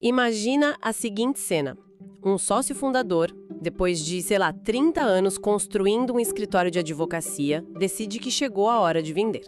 Imagina a seguinte cena. Um sócio fundador, depois de, 30 anos construindo um escritório de advocacia, decide que chegou a hora de vender.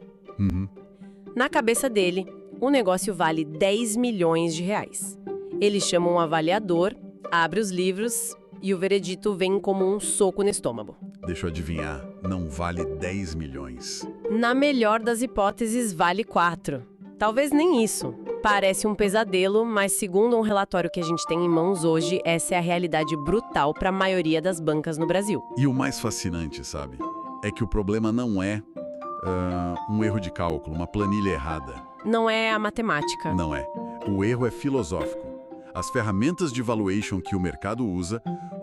Na cabeça dele, o negócio vale 10 milhões de reais. Ele chama um avaliador, abre os livros e o veredito vem como um soco no estômago. Deixa eu adivinhar, não vale 10 milhões. Na melhor das hipóteses, vale 4. Talvez nem isso. Parece um pesadelo, mas segundo um relatório que a gente tem em mãos hoje, essa é a realidade brutal para a maioria das bancas no Brasil. E o mais fascinante, sabe, é que o problema não é um erro de cálculo, uma planilha errada. Não é a matemática. Não é. O erro é filosófico. As ferramentas de valuation que o mercado usa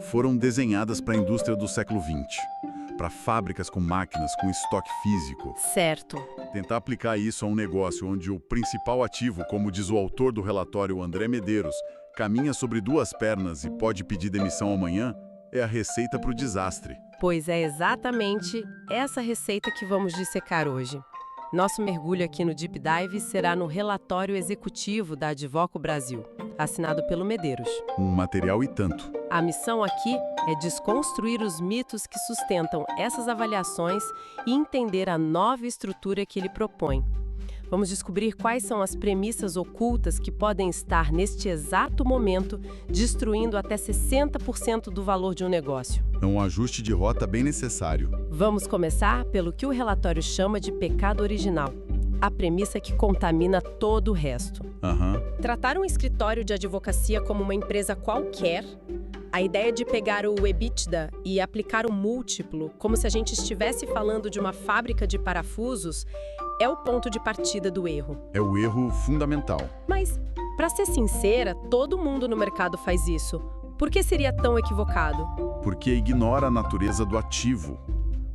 foram desenhadas para a indústria do século XX, para fábricas com máquinas, com estoque físico. Certo. Tentar aplicar isso a um negócio onde o principal ativo, como diz o autor do relatório André Medeiros, caminha sobre duas pernas e pode pedir demissão amanhã, é a receita para o desastre. Pois é exatamente essa receita que vamos dissecar hoje. Nosso mergulho aqui no Deep Dive será no relatório executivo da Advoco Brasil, assinado pelo Medeiros. Um material e tanto. A missão aqui é desconstruir os mitos que sustentam essas avaliações e entender a nova estrutura que ele propõe. Vamos descobrir quais são as premissas ocultas que podem estar, neste exato momento, destruindo até 60% do valor de um negócio. É um ajuste de rota bem necessário. Vamos começar pelo que o relatório chama de pecado original, a premissa que contamina todo o resto. Tratar um escritório de advocacia como uma empresa qualquer, a ideia de pegar o EBITDA e aplicar um múltiplo, como se a gente estivesse falando de uma fábrica de parafusos, é o ponto de partida do erro. É o erro fundamental. Mas, para ser sincera, todo mundo no mercado faz isso. Por que seria tão equivocado? Porque ignora a natureza do ativo.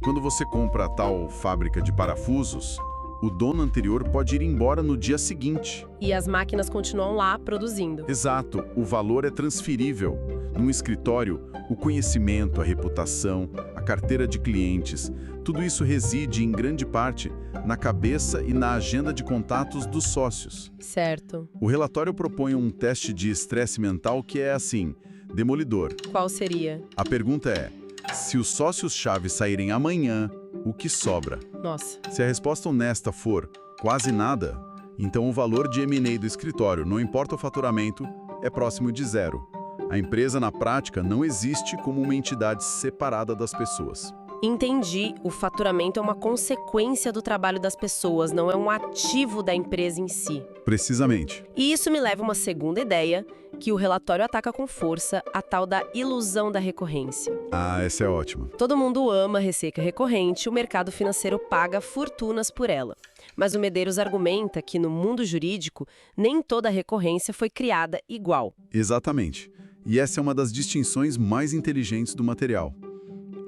Quando você compra a tal fábrica de parafusos, o dono anterior pode ir embora no dia seguinte. E as máquinas continuam lá produzindo. Exato, o valor é transferível. Num escritório, o conhecimento, a reputação, a carteira de clientes, tudo isso reside, em grande parte, na cabeça e na agenda de contatos dos sócios. Certo. O relatório propõe um teste de estresse mental que é assim, demolidor. Qual seria? A pergunta é, se os sócios-chave saírem amanhã, o que sobra? Nossa. Se a resposta honesta for quase nada, então o valor de M&A do escritório, não importa o faturamento, é próximo de zero. A empresa, na prática, não existe como uma entidade separada das pessoas. Entendi. O faturamento é uma consequência do trabalho das pessoas, não é um ativo da empresa em si. Precisamente. E isso me leva a uma segunda ideia, que o relatório ataca com força, a tal da ilusão da recorrência. Ah, essa é ótima. Todo mundo ama a receita recorrente, o mercado financeiro paga fortunas por ela. Mas o Medeiros argumenta que, no mundo jurídico, nem toda recorrência foi criada igual. Exatamente. E essa é uma das distinções mais inteligentes do material.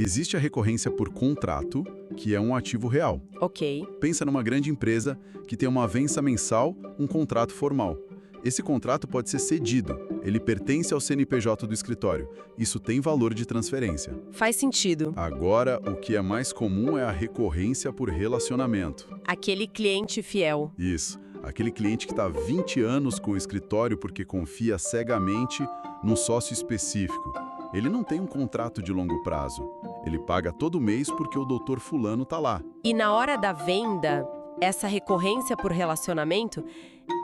Existe a recorrência por contrato, que é um ativo real. Ok. Pensa numa grande empresa que tem uma avença mensal, um contrato formal. Esse contrato pode ser cedido, ele pertence ao CNPJ do escritório. Isso tem valor de transferência. Faz sentido. Agora, o que é mais comum é a recorrência por relacionamento. Aquele cliente fiel. Isso. Aquele cliente que está há 20 anos com o escritório porque confia cegamente num sócio específico. Ele não tem um contrato de longo prazo. Ele paga todo mês porque o doutor fulano está lá. E na hora da venda, essa recorrência por relacionamento,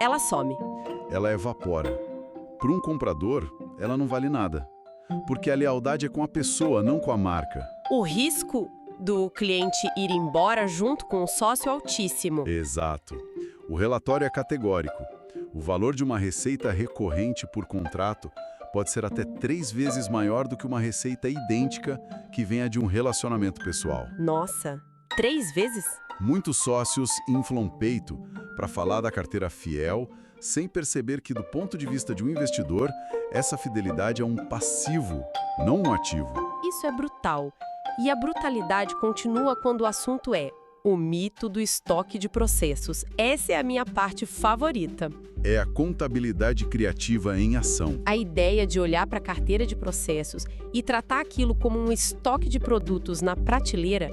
ela some. Ela evapora. Para um comprador, ela não vale nada. Porque a lealdade é com a pessoa, não com a marca. O risco do cliente ir embora junto com o sócio é altíssimo. Exato. O relatório é categórico. O valor de uma receita recorrente por contrato pode ser até 3 vezes maior do que uma receita idêntica que venha de um relacionamento pessoal. Nossa, 3 vezes? Muitos sócios inflam peito para falar da carteira fiel, sem perceber que, do ponto de vista de um investidor, essa fidelidade é um passivo, não um ativo. Isso é brutal. E a brutalidade continua quando o assunto é o mito do estoque de processos. Essa é a minha parte favorita. É a contabilidade criativa em ação. A ideia de olhar para a carteira de processos e tratar aquilo como um estoque de produtos na prateleira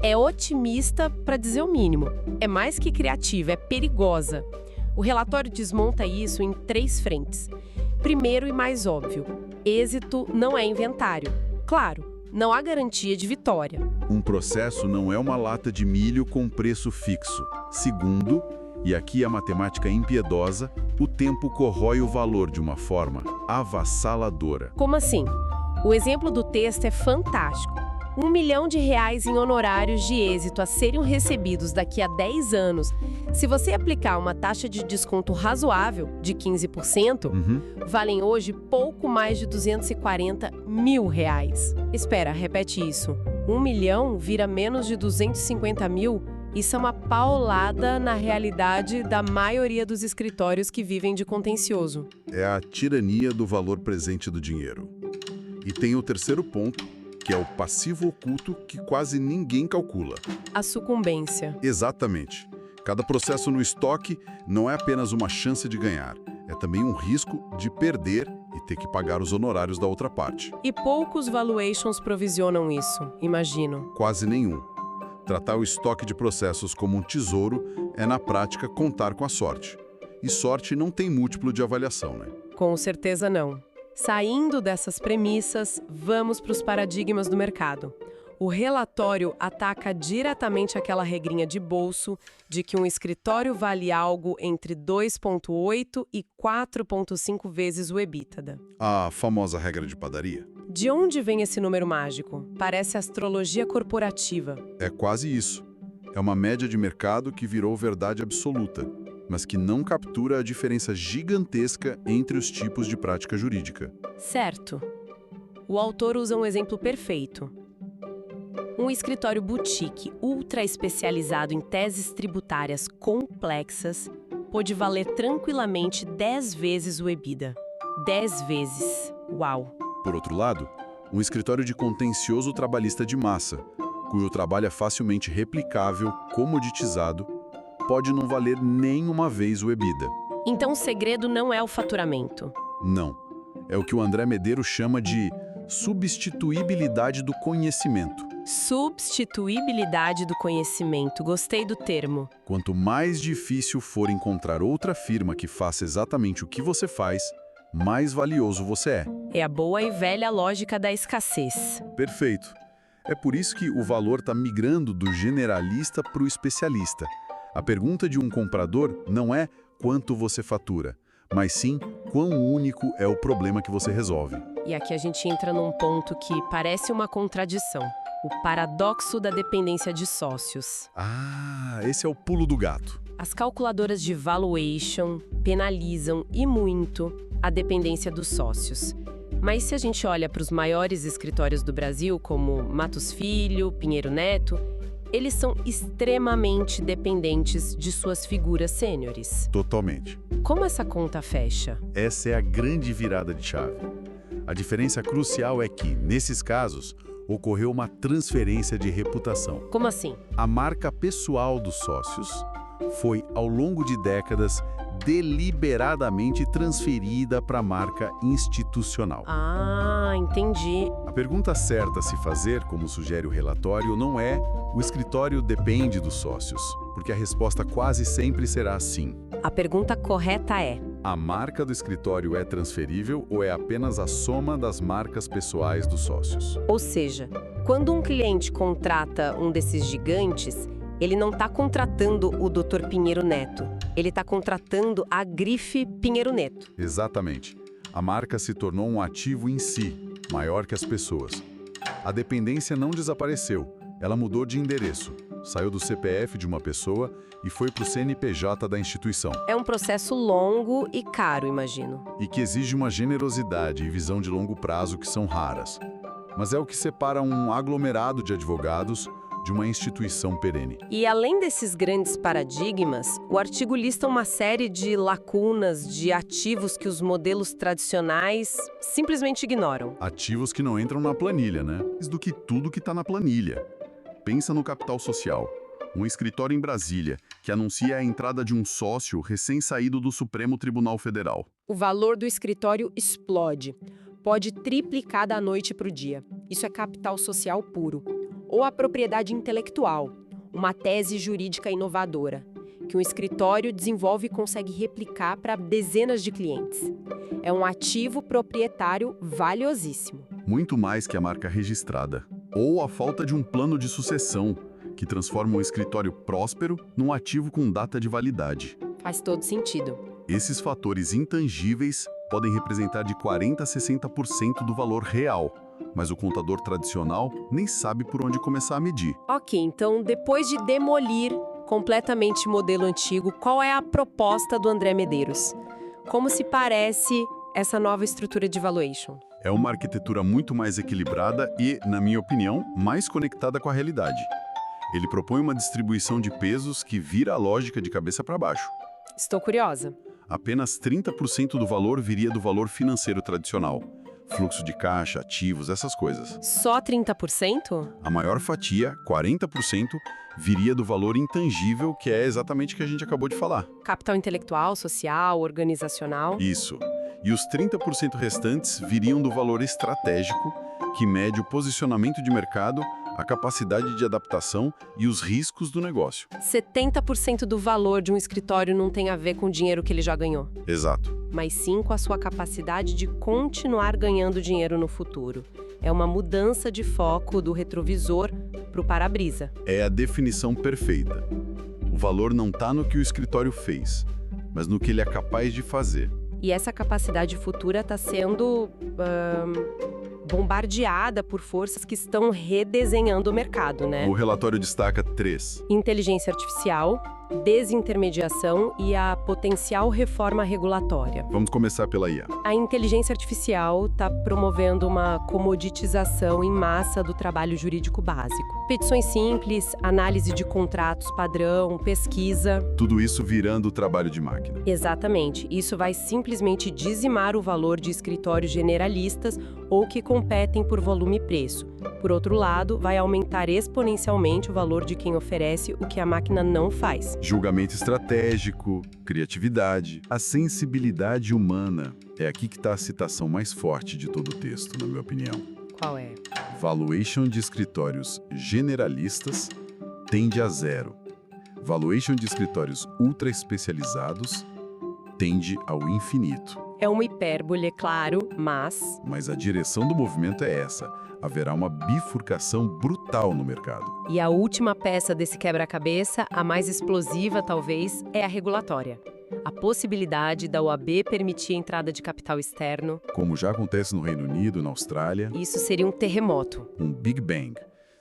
é otimista, para dizer o mínimo. É mais que criativa, é perigosa. O relatório desmonta isso em 3 frentes. Primeiro e mais óbvio, êxito não é inventário. Claro, não há garantia de vitória. Um processo não é uma lata de milho com preço fixo. Segundo, e aqui a matemática é impiedosa, o tempo corrói o valor de uma forma avassaladora. Como assim? O exemplo do texto é fantástico. R$ 1 milhão em honorários de êxito a serem recebidos daqui a 10 anos. Se você aplicar uma taxa de desconto razoável, de 15%, valem hoje pouco mais de R$ 240 mil. Espera, repete isso. 1 milhão vira menos de 250 mil? Isso é uma paulada na realidade da maioria dos escritórios que vivem de contencioso. É a tirania do valor presente do dinheiro. E tem o terceiro ponto, que é o passivo oculto que quase ninguém calcula. A sucumbência. Exatamente. Cada processo no estoque não é apenas uma chance de ganhar, é também um risco de perder e ter que pagar os honorários da outra parte. E poucos valuations provisionam isso, imagino. Quase nenhum. Tratar o estoque de processos como um tesouro é, na prática, contar com a sorte. E sorte não tem múltiplo de avaliação, né? Com certeza não. Saindo dessas premissas, vamos para os paradigmas do mercado. O relatório ataca diretamente aquela regrinha de bolso de que um escritório vale algo entre 2,8 e 4,5 vezes o EBITDA. A famosa regra de padaria. De onde vem esse número mágico? Parece astrologia corporativa. É quase isso. É uma média de mercado que virou verdade absoluta, mas que não captura a diferença gigantesca entre os tipos de prática jurídica. Certo. O autor usa um exemplo perfeito. Um escritório boutique ultra especializado em teses tributárias complexas pode valer tranquilamente 10 vezes o EBITDA. 10 vezes. Uau! Por outro lado, um escritório de contencioso trabalhista de massa, cujo trabalho é facilmente replicável, comoditizado, pode não valer nem uma vez o EBITDA. Então o segredo não é o faturamento. Não. É o que o André Medeiros chama de substituibilidade do conhecimento. Substituibilidade do conhecimento. Gostei do termo. Quanto mais difícil for encontrar outra firma que faça exatamente o que você faz, mais valioso você é. É a boa e velha lógica da escassez. Perfeito. É por isso que o valor está migrando do generalista para o especialista. A pergunta de um comprador não é quanto você fatura, mas sim quão único é o problema que você resolve. E aqui a gente entra num ponto que parece uma contradição. O paradoxo da dependência de sócios. Ah, esse é o pulo do gato. As calculadoras de valuation penalizam, e muito, a dependência dos sócios. Mas se a gente olha para os maiores escritórios do Brasil, como Matos Filho, Pinheiro Neto, eles são extremamente dependentes de suas figuras sêniores. Totalmente. Como essa conta fecha? Essa é a grande virada de chave. A diferença crucial é que, nesses casos, ocorreu uma transferência de reputação. Como assim? A marca pessoal dos sócios foi, ao longo de décadas, deliberadamente transferida para a marca institucional. Ah, entendi. A pergunta certa a se fazer, como sugere o relatório, não é o escritório depende dos sócios, porque a resposta quase sempre será sim. A pergunta correta é: a marca do escritório é transferível ou é apenas a soma das marcas pessoais dos sócios? Ou seja, quando um cliente contrata um desses gigantes, ele não está contratando o Dr. Pinheiro Neto. Ele está contratando a grife Pinheiro Neto. Exatamente. A marca se tornou um ativo em si, maior que as pessoas. A dependência não desapareceu. Ela mudou de endereço. Saiu do CPF de uma pessoa e foi para o CNPJ da instituição. É um processo longo e caro, imagino. E que exige uma generosidade e visão de longo prazo que são raras. Mas é o que separa um aglomerado de advogados de uma instituição perene. E além desses grandes paradigmas, o artigo lista uma série de lacunas, de ativos que os modelos tradicionais simplesmente ignoram. Ativos que não entram na planilha, né? Mais do que tudo que está na planilha. Pensa no capital social. Um escritório em Brasília que anuncia a entrada de um sócio recém-saído do Supremo Tribunal Federal. O valor do escritório explode. Pode triplicar da noite para o dia. Isso é capital social puro. Ou a propriedade intelectual, uma tese jurídica inovadora, que um escritório desenvolve e consegue replicar para dezenas de clientes. É um ativo proprietário valiosíssimo. Muito mais que a marca registrada. Ou a falta de um plano de sucessão, que transforma um escritório próspero num ativo com data de validade. Faz todo sentido. Esses fatores intangíveis podem representar de 40% a 60% do valor real, mas o contador tradicional nem sabe por onde começar a medir. Ok, então depois de demolir completamente o modelo antigo, qual é a proposta do André Medeiros? Como se parece essa nova estrutura de valuation? É uma arquitetura muito mais equilibrada e, na minha opinião, mais conectada com a realidade. Ele propõe uma distribuição de pesos que vira a lógica de cabeça para baixo. Estou curiosa. Apenas 30% do valor viria do valor financeiro tradicional. Fluxo de caixa, ativos, essas coisas. Só 30%? A maior fatia, 40%, viria do valor intangível, que é exatamente o que a gente acabou de falar. Capital intelectual, social, organizacional? Isso. E os 30% restantes viriam do valor estratégico, que mede o posicionamento de mercado, a capacidade de adaptação e os riscos do negócio. 70% do valor de um escritório não tem a ver com o dinheiro que ele já ganhou, Exato. mas sim com a sua capacidade de continuar ganhando dinheiro no futuro. É uma mudança de foco do retrovisor para o para-brisa. É a definição perfeita. O valor não está no que o escritório fez, mas no que ele é capaz de fazer. E essa capacidade futura está sendo bombardeada por forças que estão redesenhando o mercado, né? O relatório destaca 3. Inteligência artificial, desintermediação e a potencial reforma regulatória. Vamos começar pela IA. A inteligência artificial está promovendo uma comoditização em massa do trabalho jurídico básico. Petições simples, análise de contratos padrão, pesquisa. Tudo isso virando o trabalho de máquina. Exatamente. Isso vai simplesmente dizimar o valor de escritórios generalistas ou que competem por volume e preço. Por outro lado, vai aumentar exponencialmente o valor de quem oferece o que a máquina não faz. Julgamento estratégico, criatividade, a sensibilidade humana. É aqui que está a citação mais forte de todo o texto, na minha opinião. Qual é? Valuation de escritórios generalistas tende a 0. Valuation de escritórios ultra especializados tende ao infinito. É uma hipérbole, é claro, mas Mas a direção do movimento é essa. Haverá uma bifurcação brutal no mercado. E a última peça desse quebra-cabeça, a mais explosiva talvez, é a regulatória. A possibilidade da OAB permitir a entrada de capital externo. Como já acontece no Reino Unido, na Austrália, Isso seria um terremoto. um Big Bang.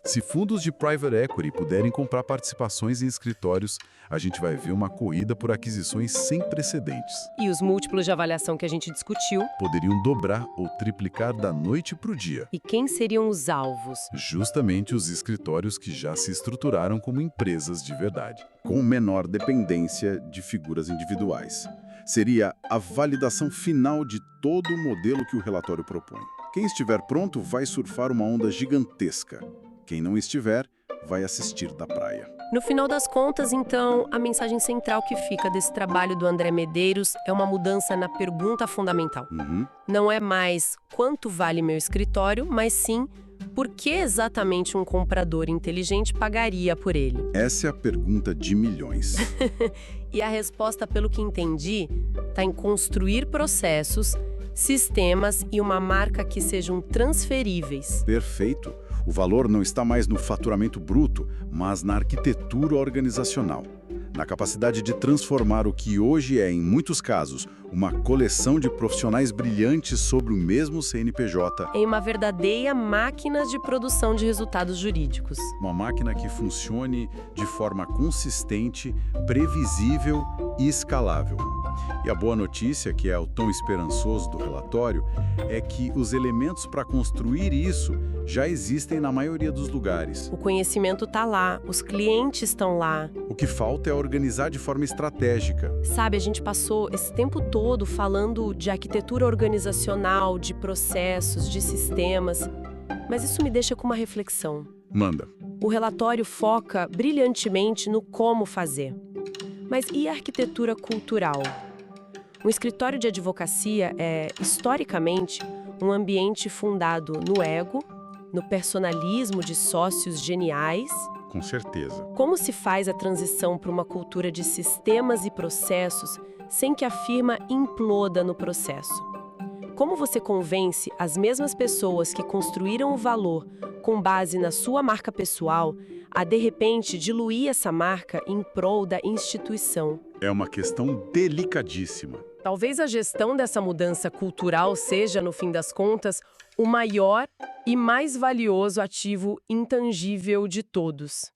Se fundos de private equity puderem comprar participações em escritórios, a gente vai ver uma corrida por aquisições sem precedentes. E os múltiplos de avaliação que a gente discutiu. Poderiam dobrar ou triplicar da noite para o dia. E quem seriam os alvos? Justamente os escritórios que já se estruturaram como empresas de verdade, com menor dependência de figuras individuais. Seria a validação final de todo o modelo que o relatório propõe. Quem estiver pronto vai surfar uma onda gigantesca. Quem não estiver, vai assistir da praia. No final das contas, então, a mensagem central que fica desse trabalho do André Medeiros é uma mudança na pergunta fundamental. Não é mais quanto vale meu escritório, mas sim por que exatamente um comprador inteligente pagaria por ele. Essa é a pergunta de milhões. E a resposta, pelo que entendi, está em construir processos, sistemas e uma marca que sejam transferíveis. Perfeito. O valor não está mais no faturamento bruto, mas na arquitetura organizacional. Na capacidade de transformar o que hoje é, em muitos casos, uma coleção de profissionais brilhantes sobre o mesmo CNPJ. Em uma verdadeira máquina de produção de resultados jurídicos. Uma máquina que funcione de forma consistente, previsível e escalável. E a boa notícia, que é o tom esperançoso do relatório, é que os elementos para construir isso já existem na maioria dos lugares. O conhecimento está lá, os clientes estão lá. O que falta é organizar de forma estratégica. Sabe, a gente passou esse tempo todo falando de arquitetura organizacional, de processos, de sistemas, mas isso me deixa com uma reflexão. Manda. O relatório foca brilhantemente no como fazer. Mas e a arquitetura cultural? Um escritório de advocacia é, historicamente, um ambiente fundado no ego, no personalismo de sócios geniais Com certeza. Como se faz a transição para uma cultura de sistemas e processos sem que a firma imploda no processo? Como você convence as mesmas pessoas que construíram o valor com base na sua marca pessoal a, de repente, diluir essa marca em prol da instituição? É uma questão delicadíssima. Talvez a gestão dessa mudança cultural seja, no fim das contas, o maior e mais valioso ativo intangível de todos.